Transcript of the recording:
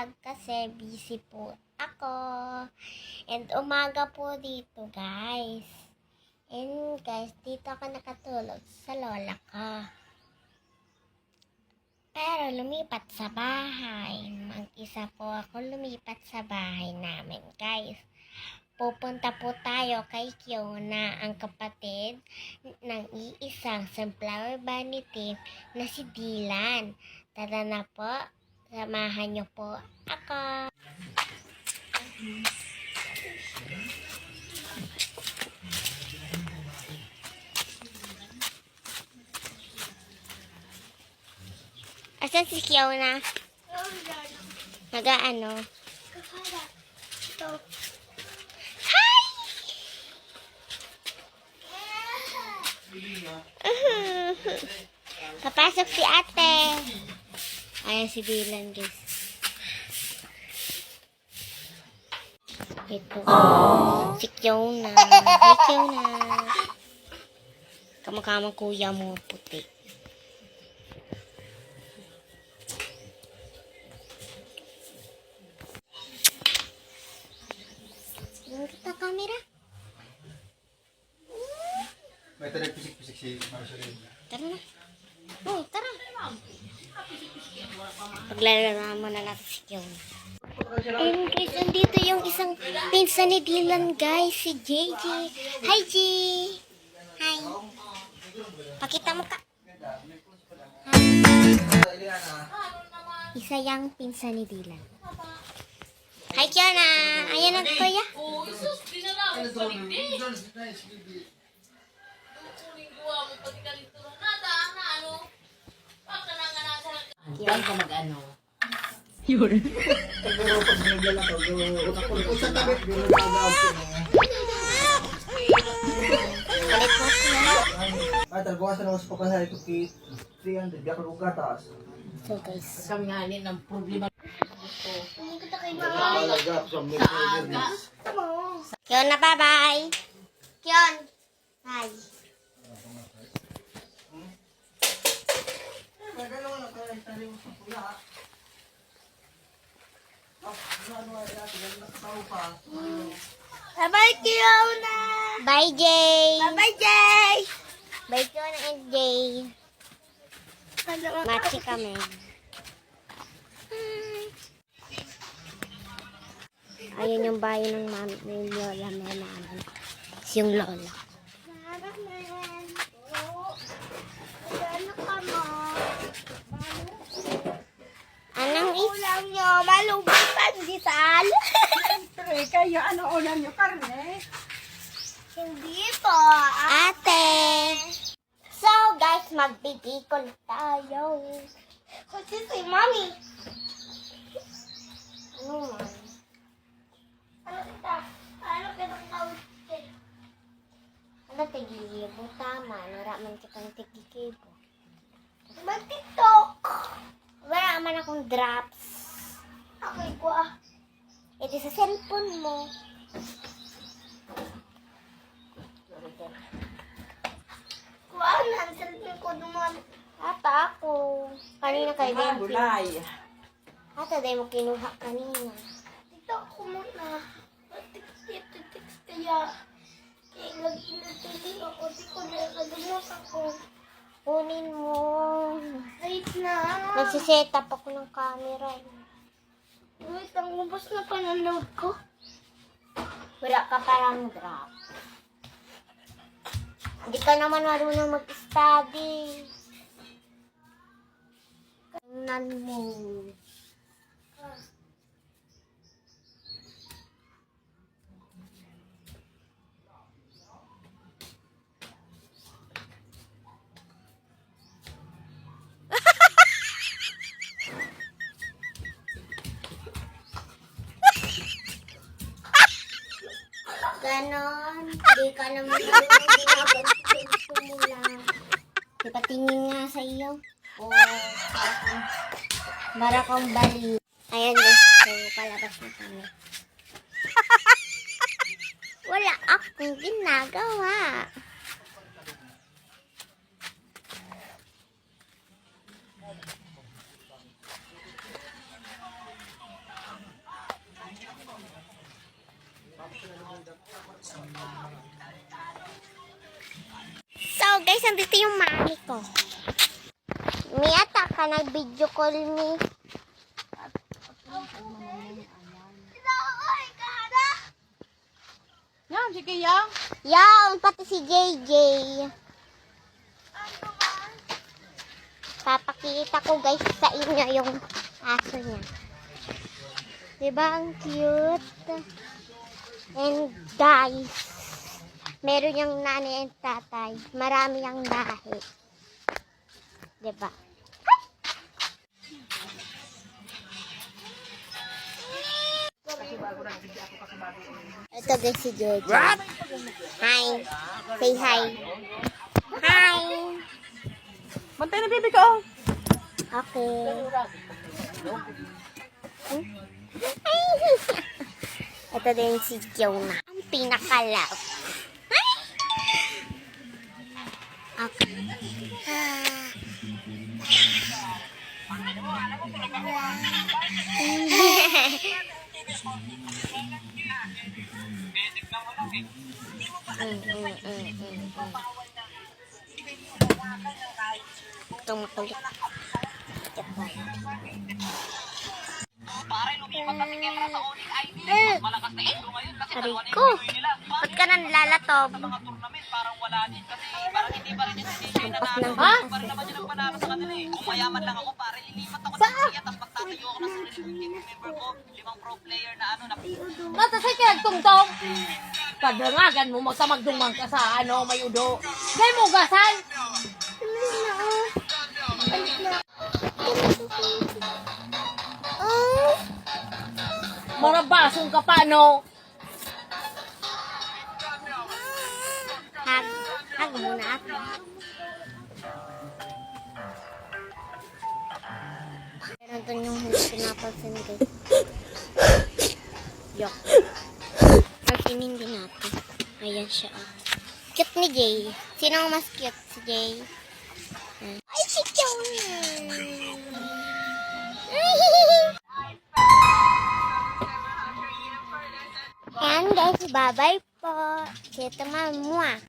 vlog kasi busy po ako. And umaga po dito, guys. And guys, dito ako nakatulog sa lola ko. Pero lumipat sa bahay. Mag-isa po ako lumipat sa bahay namin, guys. Pupunta po tayo kay Kiona, ang kapatid ng iisang sunflower bunny team na si Dylan. Tara na po, samahan niyo po ako. Asan si Kiona? Nag-ano? Hi! Papasok si ate. Ayan si Dylan, guys. Ito. Si Kiona. Hi, Kiona. Kamukha kuya mo, puti. Kita kamera. May talag pisik-pisik si Marceline. Tara na. Oh, tara. Paglalaro mo na natin si Kiona. And guys, andito yung isang pinsan ni Dylan, guys. Si JJ. Hi, J. Hi. Pakita mo ka. Hi. Isa yung pinsan ni Dylan. Hi, Kiona. Ayan ang kuya. Oh, isus, dinala mo paligdi. Kukunin ko mo pagkalit turong nata, na ano. Baka na nga nasa. Diyan ka mag-ano. Pero pag nagdala ko, utak ko sa tabi, binagagaw ko na. Balik po siya. Ay, talbukasan ako sa papasahay ko kay 300, di ako lugatas. So guys. Kami nga ng problema. Nalagap sa mga pwede. Kiona, bye-bye. Kion. Hi. Bye-bye, Kiona! Bye, Jay. Bye-bye, Jay! Bye, Kiona and Jay. Machi kami. Ayun yung bahay ng mami ng lola namin. Yung lola. Anong Ulam nyo, malubutan di sal. Siyempre, kaya ano ulam nyo? Karne? Hindi po. ate? So guys, magbibikol tayo. Kasi si Mami. Ano man? Ano kita? Ano kita kauste? Ano tigibo? Tama. Naraman kitang tigibo. Mag-tiktok. Wala man akong drops. Okay ko ah. Ito sa cellphone mo. Kuhaan na. Ang cellphone ko duman. Ata ako. Kanina kayo din. Gulay. Ata dahil mo kinuha kanina. TikTok ko muna. Text kaya. Kaya lagi natili ako. Di ko na nagdumos ako. Kunin mo. Wait na. Nagsiset up ako ng camera. Wait, ang ubos na pananood ko. Wala ka parang drop. Hindi ka naman marunong mag-study. Tingnan mo. Ganon. Hindi ka naman marunong mo lang. Di pa tingin nga sa iyo. O, para kang bali. Ayan guys, so palabas na kami. Wala akong ginagawa. guys, andito yung mami ko. Miyata ka nag-video call me. Yan, sige yan. Yan, pati si JJ. Papakita ko guys sa inyo yung aso niya. Diba ang cute? And guys, meron yung nanay and tatay. Marami yung lahi. Diba? Ito guys si Jojo. Hi. Say hi. Hi. Bantay na baby ko. Okay. Ito din si Kiona. Ang pinaka-love. Okay. Ito makulit. Sabi ko, ba't ka nang lalatob? Ha? Nata sa kinagtungtong. Kadrangagan mo magsamagdumang ka sa may udo. Gay mo gasan. Marabasong ka pa, no? Hag muna ako. Meron doon yung pinapansin ko. Yok. Pagkinin din natin. Ayan siya. Cute ni Jay. Sino ang mas cute? Si Jay. Ay, si Kiona. And guys, bye-bye po. Kita mamua.